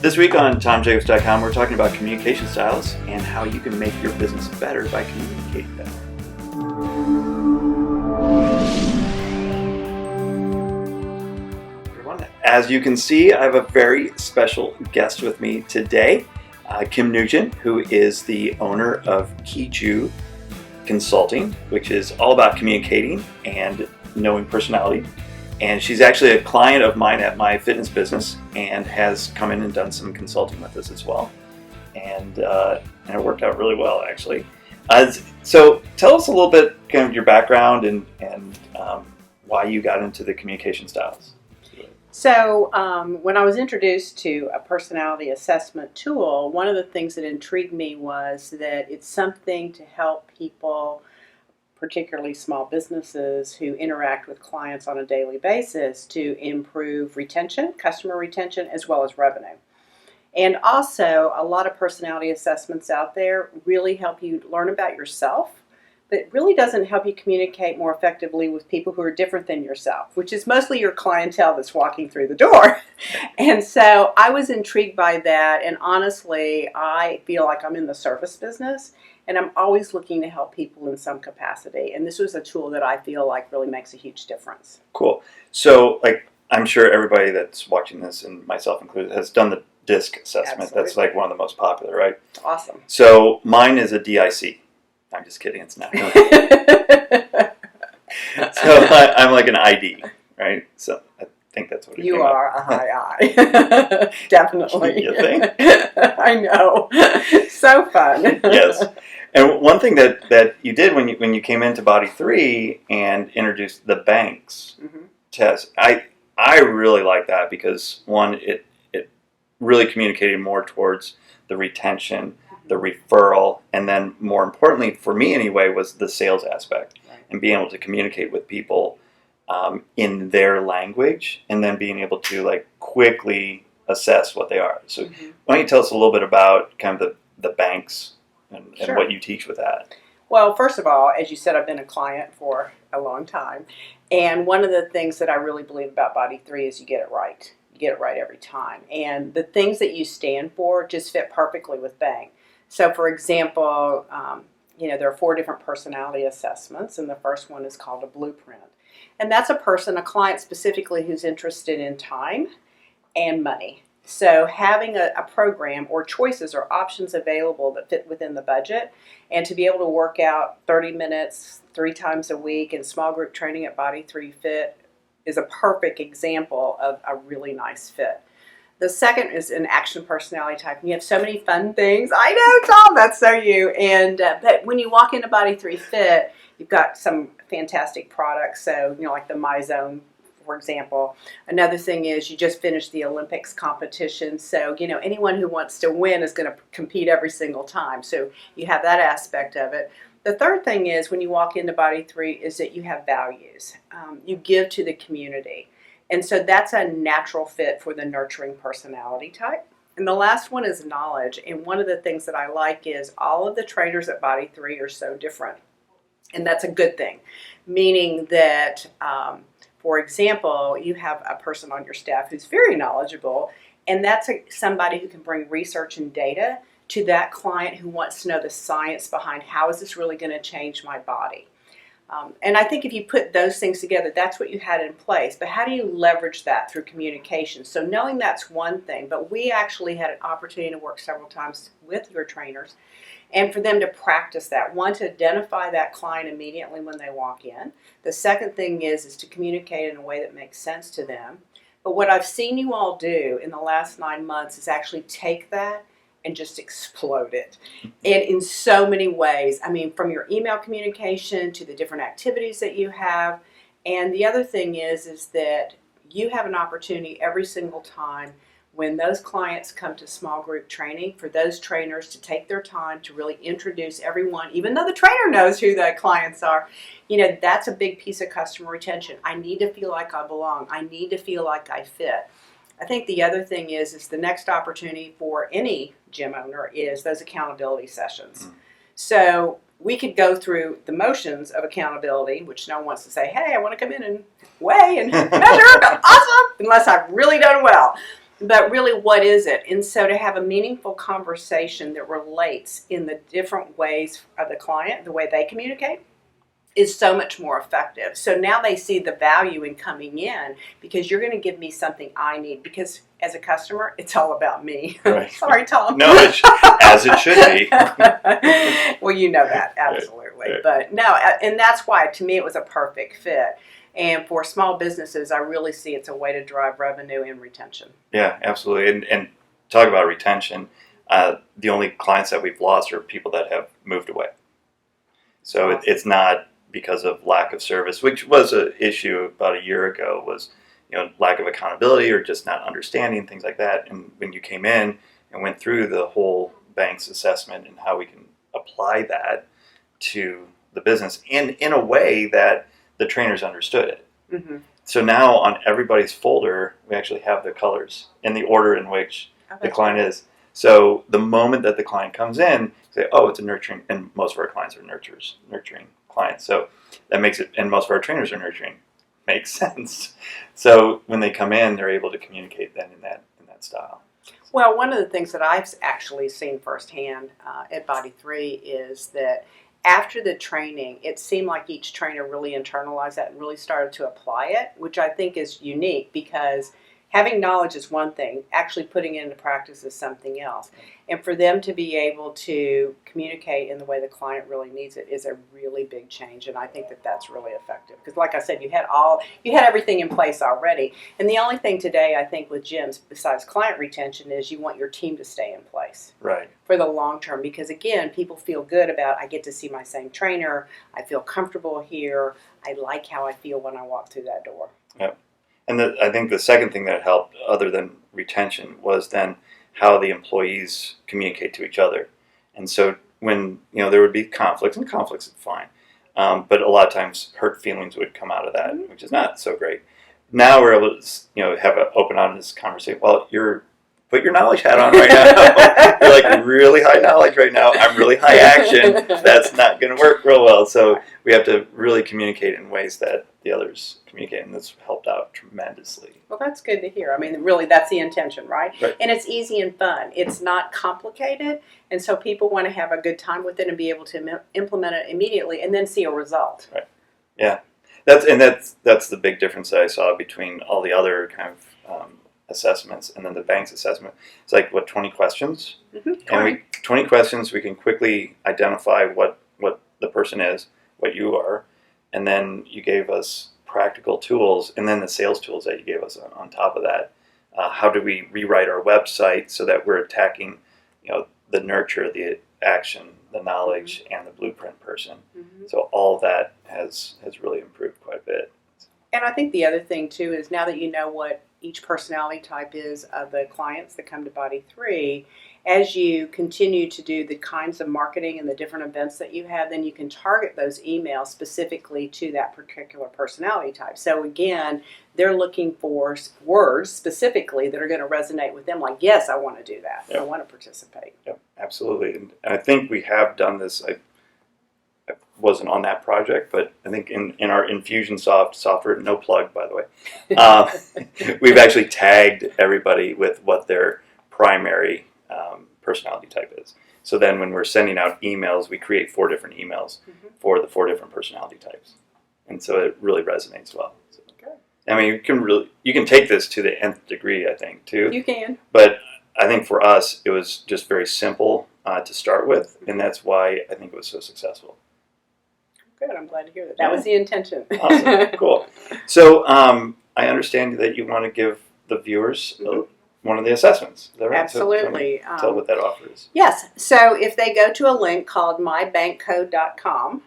This week on TomJacobs.com, we're talking about communication styles and how you can make your business better by communicating better. Everyone, as you can see, I have a very special guest with me today, Kim Nugent, who is the owner of Kiju Consulting, which is all about communicating and knowing personality. And she's actually a client of mine at my fitness business and has come in and done some consulting with us as well. And it worked out really well, actually. So tell us a little bit kind of your background and why you got into the communication styles. So when I was introduced to a personality assessment tool, one of the things that intrigued me was that it's something to help people, particularly small businesses who interact with clients on a daily basis, to improve retention, customer retention, as well as revenue. And also, a lot of personality assessments out there really help you learn about yourself, but really doesn't help you communicate more effectively with people who are different than yourself, which is mostly your clientele that's walking through the door. And so I was intrigued by that, and honestly, I feel like I'm in the service business, and I'm always looking to help people in some capacity. And this was a tool that I feel like really makes a huge difference. Cool. So, I'm sure everybody that's watching this, and myself included, has done the DISC assessment. Absolutely. That's like one of the most popular, right? Awesome. So mine is a DIC. I'm just kidding. It's not. So I'm like an ID, right? So I think that's what it You came are up. a high I. Definitely. You think? I know. So fun. Yes. And one thing that you did when you came into Body 3 and introduced the banks test, I really like that because one, it really communicated more towards the retention, the referral, and then more importantly for me anyway was the sales aspect, right, and being able to communicate with people in their language and then being able to quickly assess what they are. So why don't you tell us a little bit about kind of the banks and Sure. what you teach with that? Well, first of all, as you said, I've been a client for a long time. And one of the things that I really believe about Body 3 is you get it right. You get it right every time. And the things that you stand for just fit perfectly with Bang. So, for example, there are 4 different personality assessments, and the first one is called a blueprint. And that's a client specifically, who's interested in time and money. So having a program or choices or options available that fit within the budget, and to be able to work out 30 minutes 3 times a week in small group training at Body 3 Fit is a perfect example of a really nice fit. The second is an action personality type. And you have so many fun things. I know, Tom, that's so you. And but when you walk into Body 3 Fit, you've got some fantastic products. So, like the MyZone, for example. Another thing is you just finished the Olympics competition. So, anyone who wants to win is going to compete every single time. So you have that aspect of it. The third thing is when you walk into Body 3 is that you have values. You give to the community. And so that's a natural fit for the nurturing personality type. And the last one is knowledge. And one of the things that I like is all of the trainers at Body 3 are so different. And that's a good thing. Meaning that, for example, you have a person on your staff who's very knowledgeable. And that's somebody who can bring research and data to that client who wants to know the science behind how is this really going to change my body. And I think if you put those things together, that's what you had in place. But how do you leverage that through communication? So knowing that's one thing, but we actually had an opportunity to work several times with your trainers and for them to practice that. One, to identify that client immediately when they walk in. The second thing is to communicate in a way that makes sense to them. But what I've seen you all do in the last 9 months is actually take that and just explode it. And in so many ways, from your email communication to the different activities that you have. And the other thing is that you have an opportunity every single time when those clients come to small group training for those trainers to take their time to really introduce everyone, even though the trainer knows who the clients are. That's a big piece of customer retention. I need to feel like I belong. I need to feel like I fit. I think the other thing is the next opportunity for any gym owner is those accountability sessions. So we could go through the motions of accountability, which no one wants to say, hey, I want to come in and weigh and measure, awesome, unless I've really done well. But really, what is it? And so to have a meaningful conversation that relates in the different ways of the client, the way they communicate, is so much more effective. So now they see the value in coming in because you're going to give me something I need. Because as a customer, it's all about me. Right. Sorry, Tom. No, as it should be. Well, you know that, absolutely. Right. But no, and that's why, to me, it was a perfect fit. And for small businesses, I really see it's a way to drive revenue and retention. Yeah, absolutely. And talk about retention. The only clients that we've lost are people that have moved away. So it's not because of lack of service, which was an issue about a year ago, was lack of accountability or just not understanding, things like that. And when you came in and went through the whole bank's assessment and how we can apply that to the business in a way that the trainers understood it. Mm-hmm. So now on everybody's folder, we actually have the colors in the order in which the client is. So the moment that the client comes in, say, oh, it's a nurturing, and most of our clients are nurturing clients. So that makes it, and most of our trainers are nurturing. Makes sense. So when they come in, they're able to communicate then in that style. Well, one of the things that I've actually seen firsthand at Body 3 is that after the training, it seemed like each trainer really internalized that and really started to apply it, which I think is unique because having knowledge is one thing, actually putting it into practice is something else. And for them to be able to communicate in the way the client really needs it is a really big change, and I think that that's really effective. Because like I said, you had everything in place already. And the only thing today, I think, with gyms, besides client retention, is you want your team to stay in place. Right. For the long term. Because again, people feel good about, I get to see my same trainer, I feel comfortable here, I like how I feel when I walk through that door. Yep. And I think the second thing that helped, other than retention, was then how the employees communicate to each other. And so when there would be conflicts, and conflicts is fine, but a lot of times hurt feelings would come out of that, which is not so great. Now we're able to have an open, honest conversation. Well, put your knowledge hat on right now. You're like really high knowledge right now. I'm really high action. That's not going to work real well. So we have to really communicate in ways that the others communicate, and that's helped out tremendously. Well, that's good to hear. I mean, really, that's the intention, right? Right. And it's easy and fun. It's not complicated, and so people want to have a good time with it and be able to implement it immediately and then see a result. Right. Yeah. That's the big difference that I saw between all the other kind of assessments and then the bank's assessment. It's like, 20 questions? Mm-hmm. And 20 questions, we can quickly identify what the person is, what you are, and then you gave us practical tools, and then the sales tools that you gave us on top of that. How do we rewrite our website so that we're attacking, the nurture, the action, the knowledge, and the blueprint person? Mm-hmm. So all of that has really improved quite a bit. And I think the other thing too is now that you know what each personality type is of the clients that come to Body 3, as you continue to do the kinds of marketing and the different events that you have, then you can target those emails specifically to that particular personality type. So again, they're looking for words specifically that are going to resonate with them, like, yes, I want to do that. Yep. I want to participate. Yep, absolutely. And I think we have done this. I wasn't on that project, but I think in our Infusionsoft software, no plug, by the way, we've actually tagged everybody with what their primary personality type is. So then when we're sending out emails, we create 4 different emails for the 4 different personality types. And so it really resonates well. So, okay. I mean, you can take this to the nth degree, I think, too. You can. But I think for us, it was just very simple to start with, and that's why I think it was so successful. Good. I'm glad to hear that. That was the intention. Awesome. Cool. So I understand that you want to give the viewers one of the assessments. Is that right? Absolutely. So tell what that offer is. Yes. So if they go to a link called mybankcode.com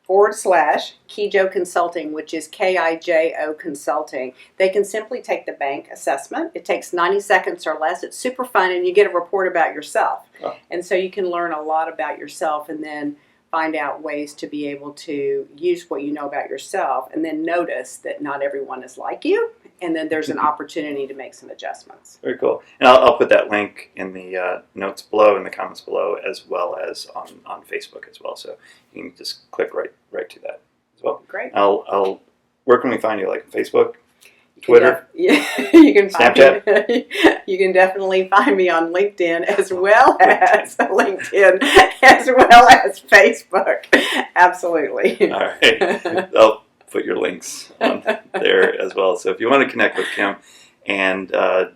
/Kijo Consulting, which is KIJO Consulting, they can simply take the bank assessment. It takes 90 seconds or less. It's super fun, and you get a report about yourself. Oh. And so you can learn a lot about yourself and then find out ways to be able to use what you know about yourself, and then notice that not everyone is like you, and then there's an opportunity to make some adjustments. Very cool. And I'll put that link in the notes below, in the comments below, as well as on Facebook as well. So you can just click right to that as well. Great. Where can we find you? Like Facebook? Twitter? Yeah, you can find Snapchat? me. You can definitely find me on LinkedIn as well as Facebook. Absolutely. All right. I'll put your links on there as well. So if you want to connect with Kim and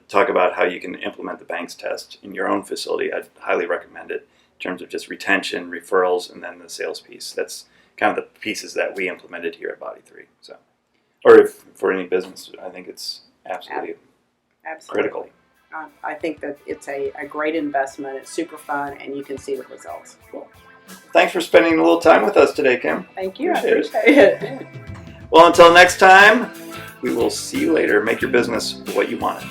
talk about how you can implement the Banks test in your own facility, I'd highly recommend it in terms of just retention, referrals, and then the sales piece. That's kind of the pieces that we implemented here at Body 3. So, or if for any business, I think it's absolutely critical. I think that it's a great investment. It's super fun, and you can see the results. Cool. Thanks for spending a little time with us today, Kim. Thank you. Appreciate I appreciate it. Well, until next time, we will see you later. Make your business what you want it.